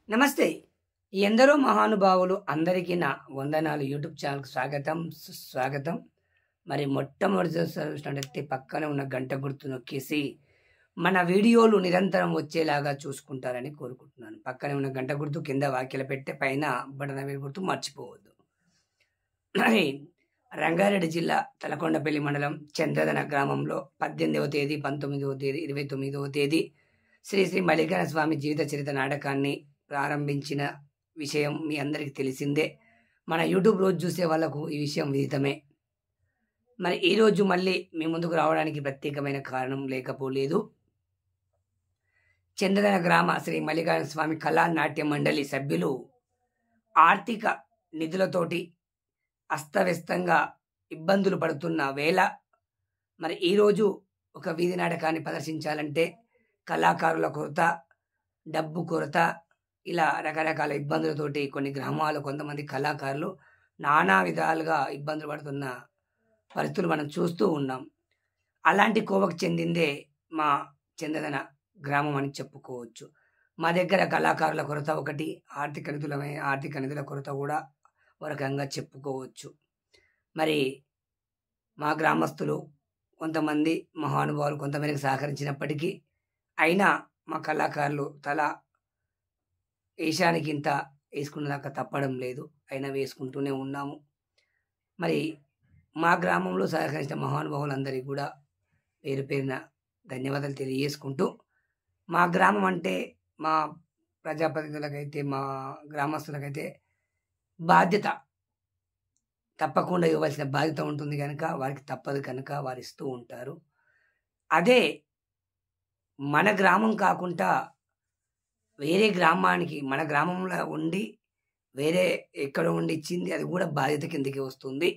నమస్తే. ఎందరో మహానుభావులు అందరికీ నా వందనాలు. యూట్యూబ్ ఛానల్‌కి స్వాగతం, సుస్వాగతం. మరి మొట్టమొదటిసారి చూసినట్టయితే పక్కనే ఉన్న గంట గుర్తు నొక్కేసి మన వీడియోలు నిరంతరం వచ్చేలాగా చూసుకుంటారని కోరుకుంటున్నాను. పక్కనే ఉన్న గంట గుర్తు కింద వాక్యాలు పెట్టే పైన బటన్ గుర్తు మర్చిపోవద్దు. మరి రంగారెడ్డి జిల్లా తలకొండపల్లి మండలం చంద్రదన గ్రామంలో 18వ తేదీ, 19వ తేదీ, 29వ తేదీ శ్రీ శ్రీ మల్లికార్జున స్వామి జీవిత చరిత్ర నాటకాన్ని ప్రారంభించిన విషయం మీ అందరికీ తెలిసిందే. మన యూట్యూబ్ రోజు చూసే వాళ్ళకు ఈ విషయం విదితమే. మరి ఈరోజు మళ్ళీ మీ ముందుకు రావడానికి ప్రత్యేకమైన కారణం లేకపోలేదు. చంద్రదన గ్రామ శ్రీ మల్లికార్జున స్వామి కళా నాట్య మండలి సభ్యులు ఆర్థిక నిధులతోటి అస్తవ్యస్తంగా ఇబ్బందులు పడుతున్న వేళ మరి ఈరోజు ఒక వీధి నాటకాన్ని ప్రదర్శించాలంటే కళాకారుల కొరత, డబ్బు కొరత, ఇలా రకరకాల ఇబ్బందులతోటి కొన్ని గ్రామాలు కొంతమంది కళాకారులు నానా విధాలుగా ఇబ్బందులు పడుతున్న పరిస్థితులు మనం చూస్తూ ఉన్నాం. అలాంటి కోవకు చెందిందే మా చంద్రదన గ్రామం అని చెప్పుకోవచ్చు. మా దగ్గర కళాకారుల కొరత ఒకటి, ఆర్థిక నిధుల కొరత కూడా ఒక రకంగా చెప్పుకోవచ్చు. మరి మా గ్రామస్తులు కొంతమంది మహానుభావులు కొంతమందికి సహకరించినప్పటికీ అయినా మా కళాకారులు తల వేషానికి ఇంత వేసుకున్నదాకా తప్పడం లేదు. అయినా వేసుకుంటూనే ఉన్నాము. మరి మా గ్రామంలో సహకరించిన మహానుభావులందరికీ కూడా పేరు పేరున ధన్యవాదాలు తెలియజేసుకుంటూ, మా గ్రామం అంటే మా ప్రజాప్రతినిధులకైతే, మా గ్రామస్తులకైతే బాధ్యత తప్పకుండా ఇవ్వాల్సిన బాధ్యత ఉంటుంది కనుక వారికి తప్పదు కనుక వారు ఇస్తూ ఉంటారు. అదే మన గ్రామం కాకుండా వేరే గ్రామానికి మన గ్రామంలో ఉండి వేరే ఎక్కడో ఉండి ఇచ్చింది అది కూడా బాధ్యత కిందకి వస్తుంది.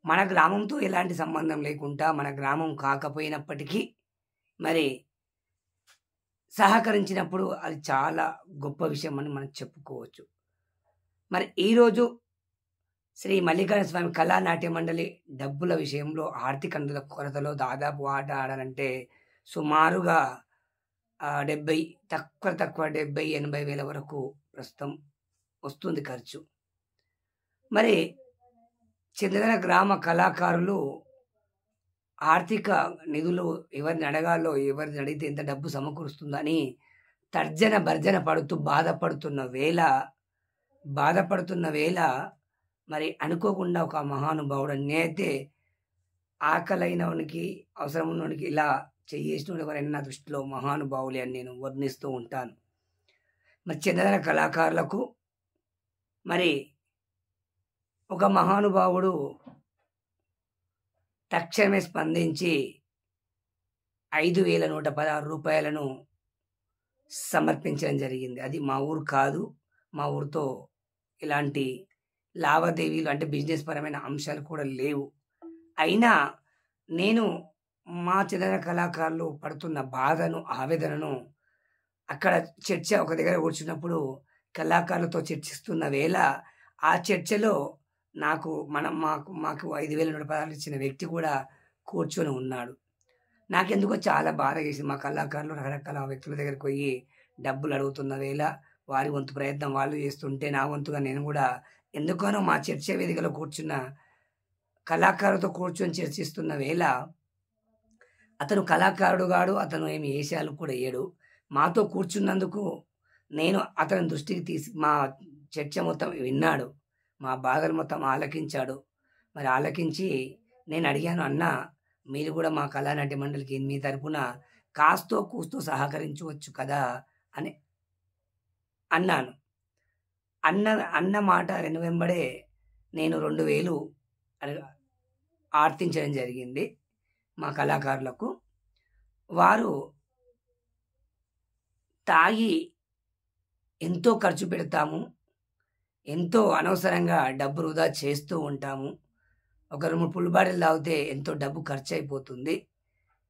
మన గ్రామంతో ఎలాంటి సంబంధం లేకుండా మన గ్రామం కాకపోయినప్పటికీ మరి సహకరించినప్పుడు అది చాలా గొప్ప విషయం అని మనం చెప్పుకోవచ్చు. మరి ఈరోజు శ్రీ మల్లికార్జున స్వామి కళా నాట్య మండలి డబ్బుల విషయంలో ఆర్థిక నిధుల కొరతలో దాదాపు ఆట ఆడాలంటే సుమారుగా 70,000-80,000 వరకు ప్రస్తుతం వస్తుంది ఖర్చు. మరి చంద్రదన గ్రామ కళాకారులు ఆర్థిక నిధులు ఎవరిని అడగాలో, ఎవరిని అడిగితే ఎంత డబ్బు సమకూరుస్తుందని తర్జన భర్జన పడుతూ బాధపడుతున్న వేళ మరి అనుకోకుండా ఒక మహానుభావుడు, నేనైతే ఆకలైనవానికి, అవసరం ఉన్నవానికి ఇలా చేసిన ఎవరైనా నా దృష్టిలో మహానుభావులే అని నేను వర్ణిస్తూ ఉంటాను. మరి చంద్రదన కళాకారులకు మరి ఒక మహానుభావుడు తక్షణమే స్పందించి 5,116 రూపాయలను సమర్పించడం జరిగింది. అది మా ఊరు కాదు, మా ఊరితో ఇలాంటి లావాదేవీలు అంటే బిజినెస్ పరమైన అంశాలు కూడా లేవు. అయినా నేను మా చంద్రదన కళాకారులు పడుతున్న బాధను, ఆవేదనను అక్కడ ఒక దగ్గర కూర్చున్నప్పుడు కళాకారులతో చర్చిస్తున్న వేళ ఆ చర్చలో మాకు 5,116 ఇచ్చిన వ్యక్తి కూడా కూర్చొని ఉన్నాడు. నాకెందుకో చాలా బాధ చేసింది. మా కళాకారులు రకరకాల వ్యక్తుల దగ్గరికి పోయి డబ్బులు అడుగుతున్న వేళ వారి వంతు ప్రయత్నం వాళ్ళు చేస్తుంటే నా వంతుగా నేను కూడా ఎందుకనో మా చర్చ వేదికలో కూర్చున్న కళాకారులతో కూర్చొని చర్చిస్తున్న వేళ అతను కళాకారుడు కాడు, అతను ఏమి వేషాలు కూడా వేయడు. మాతో కూర్చున్నందుకు నేను అతని దృష్టికి తీసి మా చర్చ మొత్తం విన్నాడు, మా బాధలు మొత్తం ఆలకించాడు. మరి ఆలకించి నేను అడిగాను, అన్న మీరు కూడా మా కళానాట్య మండలికి మీ తరపున కాస్తో కూస్తో సహకరించవచ్చు కదా అని అన్నాను. అన్న మాట వెనువెంబడే నేను 2,000 ఆర్తించడం జరిగింది మా కళాకారులకు. వారు తాగి ఎంతో ఖర్చు పెడతాము, ఎంతో అనవసరంగా డబ్బు వృధా చేస్తూ ఉంటాము, ఒక 2-3 పుల్ బాటిల్ తాగితే ఎంతో డబ్బు ఖర్చు అయిపోతుంది,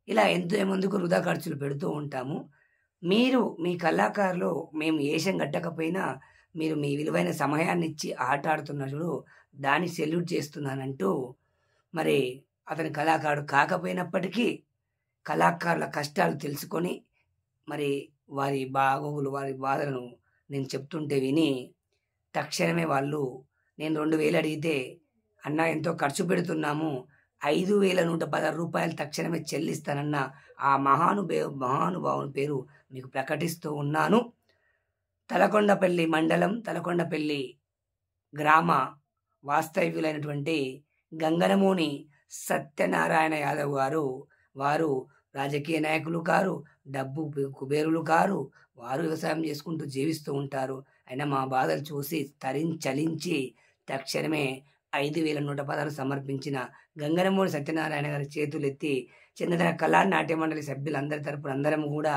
ఇలా ఎంతోమందికి వృధా ఖర్చులు పెడుతూ ఉంటాము. మీరు మీ కళాకారులు మేము ఏషం కట్టకపోయినా మీరు మీ విలువైన సమయాన్ని ఇచ్చి ఆట ఆడుతున్నారు, దాన్ని సెల్యూట్ చేస్తున్నానంటూ మరి అతని కళాకారుడు కాకపోయినప్పటికీ కళాకారుల కష్టాలు తెలుసుకొని మరి వారి బాధలను నేను చెప్తుంటే విని తక్షణమే వాళ్ళు నేను 2000 అడిగితే అన్న ఎంతో ఖర్చు పెడుతున్నాము, 5116 రూపాయలు తక్షణమే చెల్లిస్తానన్న ఆ మహానుభావుని పేరు మీకు ప్రకటిస్తూ ఉన్నాను. తలకొండపల్లి మండలం, తలకొండపల్లి గ్రామ వాస్తవ్యులైనటువంటి గంగనమూని సత్యనారాయణ యాదవ్ గారు. వారు రాజకీయ నాయకులు కారు, డబ్బు కుబేరులు కారు. వారు వ్యవసాయం చేసుకుంటూ జీవిస్తూ ఉంటారు. అయినా మా బాధలు చూసి చలించి తక్షణమే 5116 సమర్పించిన గంగనమూని సత్యనారాయణ గారి చేతులెత్తి చంద్రధర కళా నాట్య మండలి సభ్యులందరి తరపున అందరం కూడా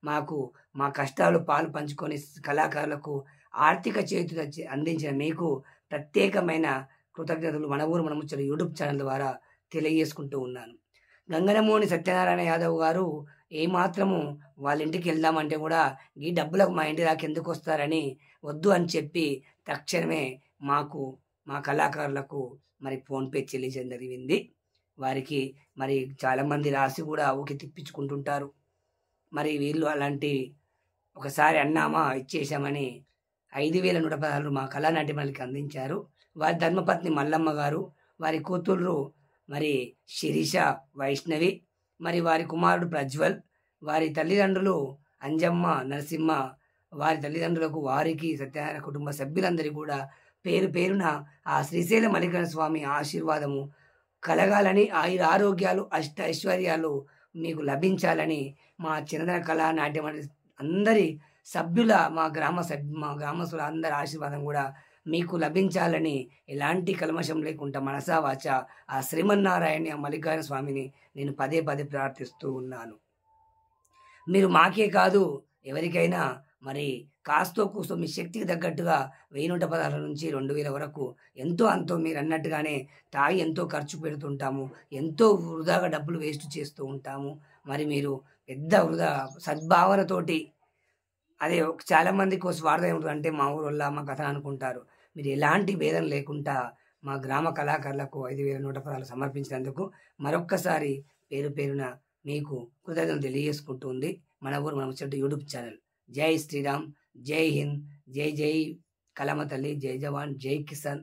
మాకు మా కష్టాలు పాలు పంచుకొని కళాకారులకు ఆర్థిక చేతులు అందించిన మీకు ప్రత్యేకమైన కృతజ్ఞతలు మన ఊరు మన ముచ్చట యూట్యూబ్ ఛానల్ ద్వారా తెలియజేసుకుంటూ ఉన్నాను. గంగనమూని సత్యనారాయణ యాదవ్ గారు ఏమాత్రము వాళ్ళ ఇంటికి వెళ్దామంటే కూడా ఈ డబ్బులకు మా ఇంటి దాకా ఎందుకు వస్తారని వద్దు అని చెప్పి తక్షణమే మాకు మా కళాకారులకు మరి ఫోన్పే చెల్లించడం జరిగింది. వారికి మరి చాలామంది రాసి కూడా ఊకి తిప్పించుకుంటుంటారు. మరి వీళ్ళు అలాంటి ఒకసారి అన్నామా ఇచ్చేసామని 5116 మా కళానాట్య మండలికి అందించారు. వారి ధర్మపత్ని మల్లమ్మ గారు, వారి కూతుళ్ళు మరి శిరీష, వైష్ణవి, మరి వారి కుమారుడు ప్రజ్వల్, వారి తల్లిదండ్రులు అంజమ్మ, నరసింహ, వారి తల్లిదండ్రులకు వారికి సత్యనారాయణ కుటుంబ సభ్యులందరికీ కూడా పేరు పేరున ఆ శ్రీశైల మల్లికార్జున స్వామి ఆశీర్వాదము కలగాలని, ఆరోగ్యాలు ఐశ్వర్యాలు మీకు లభించాలని మా చిన్నదన కళా నాట్య మండలి అందరి సభ్యుల మా గ్రామస్తుల అందరి ఆశీర్వాదం కూడా మీకు లభించాలని ఎలాంటి కల్మషం లేకుండా మనసా వాచ ఆ శ్రీమన్నారాయణ మల్లికార్జున స్వామిని నేను పదే పదే ప్రార్థిస్తూ ఉన్నాను. మీరు మాకే కాదు ఎవరికైనా మరి కాస్తో కూస్తో మీ శక్తికి తగ్గట్టుగా 1116 నుంచి 2000 వరకు ఎంతో అంతో మీరు అన్నట్టుగానే తాగి ఎంతో ఖర్చు పెడుతుంటాము, ఎంతో వృధాగా డబ్బులు వేస్ట్ చేస్తూ ఉంటాము. మరి మీరు పెద్ద వృధా సద్భావనతోటి అదే చాలామందికి స్వార్థం ఏముంటుంది అంటే మా ఊరు వల్ల మా కథ అనుకుంటారు. మీరు ఎలాంటి భేదం లేకుండా మా గ్రామ కళాకారులకు 5116 సమర్పించినందుకు మరొక్కసారి పేరు పేరున మీకు కృతజ్ఞతలు తెలియజేసుకుంటుంది మన ఊరు మన ముచ్చట యూట్యూబ్ ఛానల్. జై శ్రీరామ్, జై హింద్, జై జై కలమ తల్లి, జై జవాన్, జై కిసాన్.